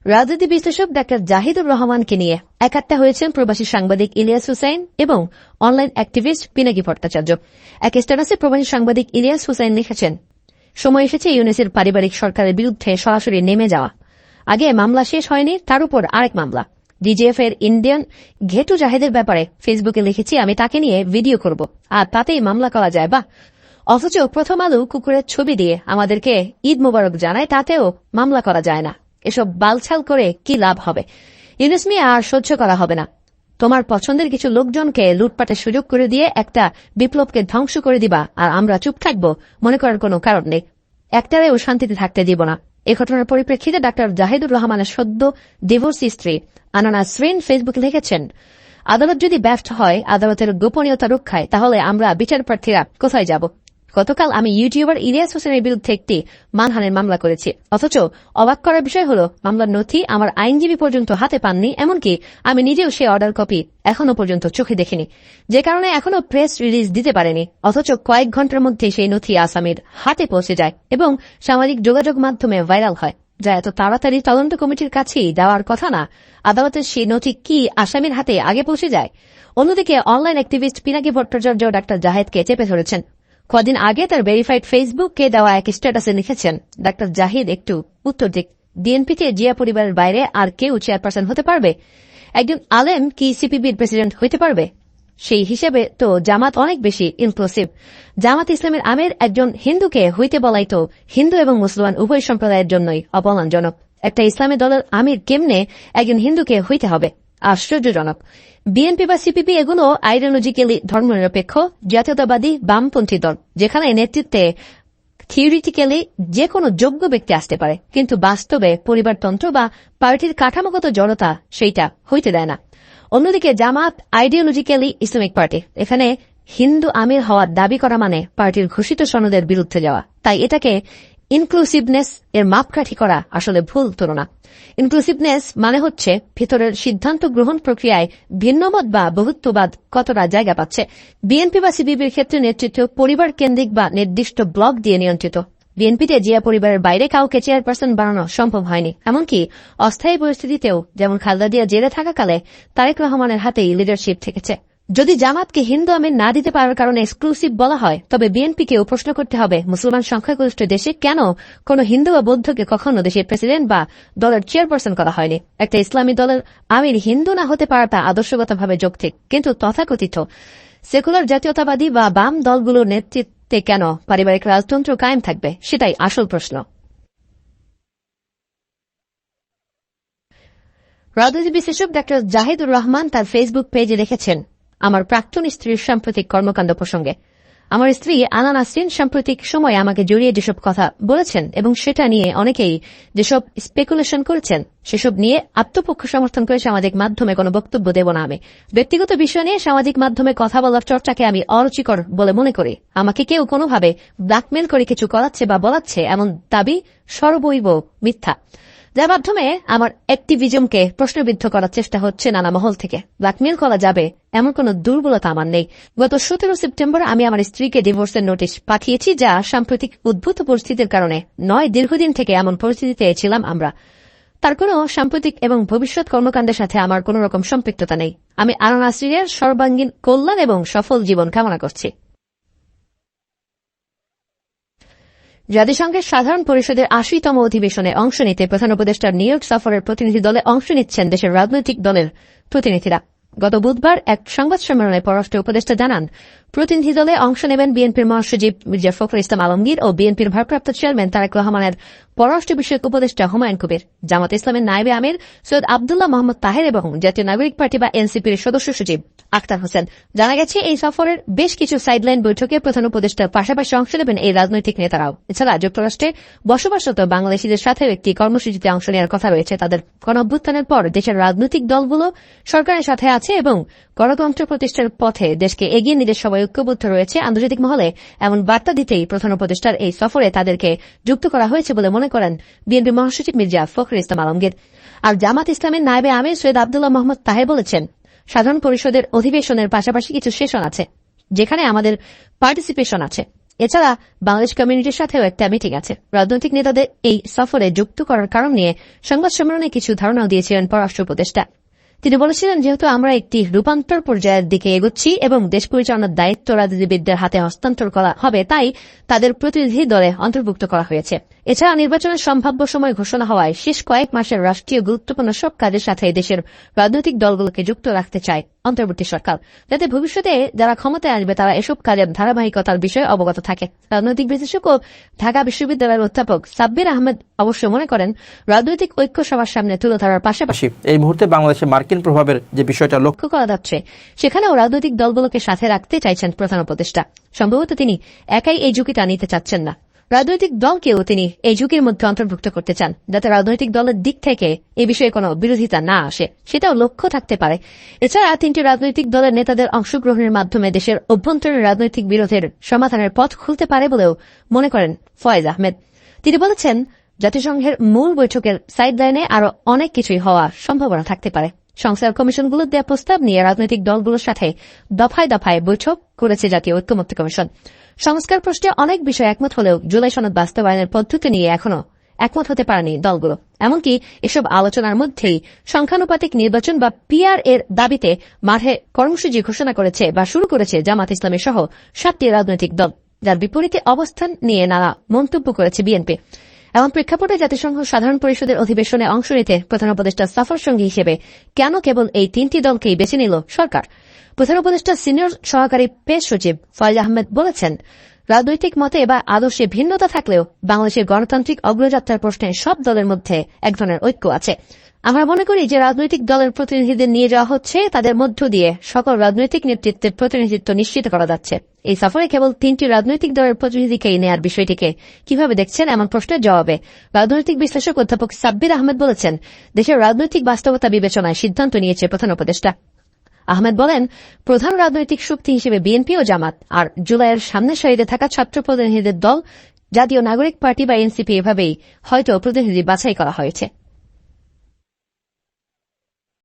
রাজনীতি বিশ্লেষক ডাক্তার জাহিদুর রহমানকে নিয়ে একাত্তা হয়েছেন প্রবাসী সাংবাদিক ইলিয়াস হুসাইন এবং অনলাইন অ্যাক্টিভিস্ট পিনাকি ভট্টাচার্য। এক স্ট্যাটাসে প্রবাসী সাংবাদিক ইলিয়াস হুসাইন লিখেছেন, সময় এসেছে ইউনূসের পারিবারিক সরকারের বিরুদ্ধে সরাসরি নেমে যাওয়া। আগে মামলা শেষ হয়নি, তার উপর আরেক মামলা। ডিজিএফ এর ইন্ডিয়ান ঘেটু জাহিদের ব্যাপারে ফেসবুকে লিখেছি, আমি তাকে নিয়ে ভিডিও করব, আর তাতেই মামলা করা যায়। বা অথচ প্রথম আলো কুকুরের ছবি দিয়ে আমাদেরকে ঈদ মোবারক জানায়, তাতেও মামলা করা যায় না। এসব বালছাল করে কি লাভ হবে? ইউনূস মিয়া আর সহ্য করা হবে না। তোমার পছন্দের কিছু লোকজনকে লুটপাটের সুযোগ করে দিয়ে একটা বিপ্লবকে ধ্বংস করে দিবা, আর আমরা চুপ থাকবো মনে করার কোনো কারণ নেই। একটারেও শান্তিতে থাকতে দিব না। এ ঘটনার পরিপ্রেক্ষিতে ডাক্তার জাহিদুর রহমানের সদ্য ডিভোর্সি স্ত্রী আনা নাসরিন ফেসবুকে লিখেছেন, আদালত যদি ব্যর্থ হয় আদালতের গোপনীয়তা রক্ষায়, তাহলে আমরা বিচারপ্রার্থীরা কোথায় যাব? গতকাল আমি ইউটিউবার ইলিয়াস হোসেনের বিরুদ্ধে একটি মানহানির মামলা করেছি, অথচ অবাক করার বিষয় হল মামলার নথি আমার আইনজীবী পর্যন্ত হাতে পাননি। এমনকি আমি নিজেও সেই অর্ডার কপি এখনো পর্যন্ত চোখে দেখিনি, যে কারণে এখনো প্রেস রিলিজ দিতে পারেনি। অথচ কয়েক ঘন্টার মধ্যে সেই নথি আসামির হাতে পৌঁছে যায় এবং সামাজিক যোগাযোগ মাধ্যমে ভাইরাল হয়, যা এত তাড়াতাড়ি তদন্ত কমিটির কাছেই দেওয়ার কথা না। আদালতের সেই নথি কি আসামির হাতে আগে পৌঁছে যায়? অন্যদিকে অনলাইন অ্যাক্টিভিস্ট পিনাকি ভট্টাচার্য ডাক্তার জাহিদকে চেপে ধরেছেন। কদিন আগে তার ভেরিফাইড ফেসবুককে দেওয়া এক স্ট্যাটাসে লিখেছেন, ডাক্তার জাহিদ একটু উত্তর দিক, বিএনপিতে জিয়া পরিবারের বাইরে আর কেউ চেয়ারপারসন হতে পারবে? একজন আলেম কি সিপিবির প্রেসিডেন্ট হইতে পারবে? সেই হিসেবে তো জামাত অনেক বেশি ইনক্লুসিভ। জামাত ইসলামের আমির একজন হিন্দুকে হইতে বলাই তো হিন্দু এবং মুসলমান উভয় সম্প্রদায়ের জন্যই অপমানজনক। একটা ইসলামী দলের আমির কেমনে একজন হিন্দুকে হইতে হবে? আশ্চর্যজনক। বিএনপি বা সিপিবি এগুলো আইডিওলজিক্যালি ধর্মনিরপেক্ষ জাতীয়তাবাদী বামপন্থী দল, যেখানে নেতৃত্বে থিওরিটিক্যালি যে কোনো যোগ্য ব্যক্তি আসতে পারে, কিন্তু বাস্তবে পরিবারতন্ত্র বা পার্টির কাঠামোগত জড়তা সেইটা হইতে দেয় না। অন্যদিকে জামাত আইডিওলজিক্যালি ইসলামিক পার্টি, এখানে হিন্দু আমির হওয়ার দাবি করা মানে পার্টির ঘোষিত সনদের বিরুদ্ধে যাওয়া। তাই এটাকে ইনক্লুসিভনেস এর মাপকাঠি করা আসলে ভুল তুলনা। ইনক্লুসিভনেস মানে হচ্ছে ভেতরের সিদ্ধান্ত গ্রহণ প্রক্রিয়ায় ভিন্নমত বা বহুত্ববাদ কতটা জায়গা পাচ্ছে। বিএনপি বা সিপিবির ক্ষেত্রে নেতৃত্ব পরিবার কেন্দ্রিক বা নির্দিষ্ট ব্লক দিয়ে নিয়ন্ত্রিত। বিএনপিতে জিয়া পরিবারের বাইরে কাউকে চেয়ারপারসন বানানো সম্ভব হয়নি। এমনকি অস্থায়ী পরিস্থিতিতেও, যেমন খালেদা জিয়া জেলে থাকাকালে, তারেক রহমানের হাতেই লিডারশিপ থেকেছে। যদি জামাতকে হিন্দু আমির না দিতে পারার কারণে এক্সক্লুসিভ বলা হয়, তবে বিএনপিকেও প্রশ্ন করতে হবে, মুসলমান সংখ্যাগরিষ্ঠ দেশে কেন কোন হিন্দু বা বৌদ্ধকে কখনো দেশের প্রেসিডেন্ট বা দলের চেয়ারপারসন করা হয়নি? একটা ইসলামী দলের আমির হিন্দু না হতে পারাটা আদর্শগতভাবে যৌক্তিক, কিন্তু তথাকথিত সেকুলার জাতীয়তাবাদী বা বাম দলগুলোর নেতৃত্বে কেন পারিবারিক রাজতন্ত্র কায়েম থাকবে, সেটাই আসল প্রশ্ন। রাজনীতি বিশ্লেষক ডাক্তার জাহিদুর রহমান তার ফেসবুক পেজে লিখেছেন, আমার প্রাক্তন স্ত্রীর সাম্প্রতিক কর্মকাণ্ড প্রসঙ্গে। আমার স্ত্রী আনা নাসরিন সাম্প্রতিক সময়ে আমাকে জড়িয়ে যেসব কথা বলেছেন এবং সেটা নিয়ে অনেকেই যেসব স্পেকুলেশন করেছেন, সেসব নিয়ে আত্মপক্ষ সমর্থন করে সামাজিক মাধ্যমে কোনো বক্তব্য দেব না। আমি ব্যক্তিগত বিষয় নিয়ে সামাজিক মাধ্যমে কথা বলার চর্চাকে আমি অরুচিকর বলে মনে করি। আমাকে কেউ কোনোভাবে ব্ল্যাকমেল করে কিছু করাচ্ছে বা বলাচ্ছে, এমন দাবি সর্বৈব মিথ্যা, যার মাধ্যমে আমার অ্যাক্টিভিজমকে প্রশ্নবিদ্ধ করার চেষ্টা হচ্ছে নানা মহল থেকে। ব্ল্যাকমেল করা যাবে এমন কোন দুর্বলতা আমার নেই। গত 17 সেপ্টেম্বর আমি আমার স্ত্রীকে ডিভোর্সের নোটিশ পাঠিয়েছি, যা সাম্প্রতিক উদ্ভূত পরিস্থিতির কারণে নয়। দীর্ঘদিন থেকে এমন পরিস্থিতিতে ছিলাম আমরা। তার কোনো সাম্প্রতিক এবং ভবিষ্যৎ কর্মকাণ্ডের সাথে আমার কোন রকম সম্পৃক্ততা নেই। আমি আনা নাসরিনের সর্বাঙ্গীন কল্যাণ এবং সফল জীবন কামনা করছি। জাতিসংঘের সাধারণ পরিষদের ৮০তম অধিবেশনে অংশ নিতে প্রধান উপদেষ্টার নিউ ইয়র্ক সফরের প্রতিনিধি দলে অংশ নিচ্ছেন দেশের রাজনৈতিক দলের প্রতিনিধিরা। গত বুধবার এক সংবাদ সম্মেলনে পররাষ্ট্র উপদেষ্টা জানান, প্রতিনিধি দলে অংশ নেবেন বিএনপির মহাসচিব মির্জা ফখরুল ইসলাম আলমগীর ও বিএনপির ভারপ্রাপ্ত চেয়ারম্যান তারেক রহমানের পররাষ্ট্র বিষয়ক উপদেষ্টা হুমায়ুন কবির, জামাত ইসলামের নায়েবে আমির সৈয়দ আবদুল্লাহ মোহাম্মদ তাহের এবং জাতীয় নাগরিক পার্টি বা এনসিপির সদস্য সচিব আখতার হোসেন। জানা গেছে, এই সফরের বেশ কিছু সাইডলাইন বৈঠকে প্রধান উপদেষ্টার পাশাপাশি অংশ নেবেন এই রাজনৈতিক নেতারাও। এছাড়া যুক্তরাষ্ট্রে বসবাসরত বাংলাদেশিদের সাথেও একটি কর্মসূচিতে অংশ নেওয়ার কথা রয়েছে। তাদের গণঅভ্যুত্থানের পর দেশের রাজনৈতিক দলগুলো সরকারের সাথে আছে এবং গণতন্ত্র প্রতিষ্ঠার পথে দেশকে এগিয়ে নিতে সবাই ঐক্যবদ্ধ রয়েছে। আন্তর্জাতিক মহলে এমন বার্তা দিতেই প্রধান উপদেষ্টার এই সফরে তাদেরকে যুক্ত করা হয়েছে বলে মনে করেন বিএনপি মহাসচিব মির্জা ফখরুল ইসলাম আলমগীর। আর জামাত ইসলামের নায়েবে আমির সৈয়দ আবদুল্লাহ মোহাম্মদ তাহের বলেছেন, সাধারণ পরিষদের অধিবেশনের পাশাপাশি কিছু সেশন আছে যেখানে আমাদের পার্টিসিপেশন আছে। এছাড়া বাংলাদেশ কমিউনিটির সাথেও একটা মিটিং আছে। রাজনৈতিক নেতাদের এই সফরে যুক্ত করার কারণ নিয়ে সংবাদ সম্মেলনে কিছু ধারণাও দিয়েছিলেন পররাষ্ট্র উপদেষ্টা। তিনি বলেছিলেন, যেহেতু আমরা একটি রূপান্তর পর্যায়ের দিকে এগোচ্ছি এবং দেশ পরিচালনার দায়িত্ব রাজনীতিবিদদের হাতে হস্তান্তর করা হবে, তাই তাদের প্রতিনিধি দলে অন্তর্ভুক্ত করা হয়েছে। এছাড়া নির্বাচনের সম্ভাব্য সময় ঘোষণা হওয়ায় শেষ কয়েক মাসের রাষ্ট্রীয় গুরুত্বপূর্ণ সব কাজের সাথে দেশের রাজনৈতিক দলগুলোকে যুক্ত রাখতে চায় অন্তর্বর্তী সরকার, যাতে ভবিষ্যতে যারা ক্ষমতায় আসবে তারা এসব কাজের ধারাবাহিকতার বিষয়ে অবগত থাকে। রাজনৈতিক বিশ্লেষক ও ঢাকা বিশ্ববিদ্যালয়ের অধ্যাপক সাব্বির আহমেদ অবশ্য মনে করেন, রাজনৈতিক ঐক্য সবার সামনে তুলে ধরার পাশাপাশি এই মুহূর্তে বাংলাদেশে মার্কিন প্রভাবের যে বিষয়টা লক্ষ্য করা যাচ্ছে, সেখানেও রাজনৈতিক দলগুলোকে সাথে রাখতে চাইছেন প্রধান উপদেষ্টা। সম্ভবত তিনি একাই এই ঝুঁকিটা নিতে চাচ্ছেন না, রাজনৈতিক দলকেও তিনি এই ঝুঁকির মধ্যে অন্তর্ভুক্ত করতে চান, যাতে রাজনৈতিক দলের দিক থেকে এই বিষয়ে কোনো বিরোধিতা না আসে, সেটাও লক্ষ্য থাকতে পারে। এছাড়া তিনটি রাজনৈতিক দলের নেতাদের অংশগ্রহণের মাধ্যমে দেশের অভ্যন্তরীণ রাজনৈতিক বিরোধের সমাধানের পথ খুলতে পারে বলেও মনে করেন ফয়েজ আহমেদ। তিনি বলেছেন, জাতিসংঘের মূল বৈঠকের সাইডলাইনে আরো অনেক কিছুই হওয়ার সম্ভাবনা থাকতে পারে। সংস্কার কমিশনগুলোর দেওয়া প্রস্তাব নিয়ে রাজনৈতিক দলগুলোর সাথে দফায় দফায় বৈঠক করেছে জাতীয় ঐক্যমত্য কমিশন। সংস্কার প্রশ্নে অনেক বিষয় একমত হলেও জুলাই সনদ বাস্তবায়নের পদ্ধতি নিয়ে এখনো একমত হতে পারেনি দলগুলো। এমনকি এসব আলোচনার মধ্যেই সংখ্যানুপাতিক নির্বাচন বা পিআর এর দাবিতে মাঠে কর্মসূচি ঘোষণা করেছে বা শুরু করেছে জামাত ইসলামী সহ 7টি রাজনৈতিক দল, যার বিপরীতে অবস্থান নিয়ে নানা মন্তব্য করেছে বিএনপি। এমন প্রেক্ষাপটে জাতিসংঘ সাধারণ পরিষদের অধিবেশনে অংশ নিতে প্রধান উপদেষ্টা সফর সঙ্গী হিসেবে কেন কেবল এই 3টি দলকেই বেছে নিল সরকার? প্রধান উপদেষ্টা সিনিয়র সহকারী পেশ সচিব ফয়েজ আহমেদ বলেছেন, রাজনৈতিক মতে বা আদর্শে ভিন্নতা থাকলেও বাংলাদেশের গণতান্ত্রিক অগ্রযাত্রার প্রশ্নে সব দলের মধ্যে এক ধরনের ঐক্য আছে। আমরা মনে করি যে রাজনৈতিক দলের প্রতিনিধিদের নিয়ে যাওয়া হচ্ছে, তাদের মধ্য দিয়ে সকল রাজনৈতিক নেতৃত্বের প্রতিনিধিত্ব নিশ্চিত করা যাচ্ছে। এই সফরে কেবল 3টি রাজনৈতিক দলের প্রতিনিধিকেই নেয়ার বিষয়টিকে কিভাবে দেখছেন এমন প্রশ্নের জবাবে রাজনৈতিক বিশ্লেষক অধ্যাপক সাব্বির আহমেদ বলেছেন, দেশের রাজনৈতিক বাস্তবতা বিবেচনায় সিদ্ধান্ত নিয়েছে প্রধান উপদেষ্টা। আহমেদ বলেন, প্রধান রাজনৈতিক শক্তি হিসেবে বিএনপি ও জামাত আর জুলাইয়ের সামনের সারিতে থাকা ছাত্র প্রতিনিধিদের দল জাতীয় নাগরিক পার্টি বা এনসিপি, এভাবেই হয়তো প্রতিনিধি বাছাই করা হয়েছে।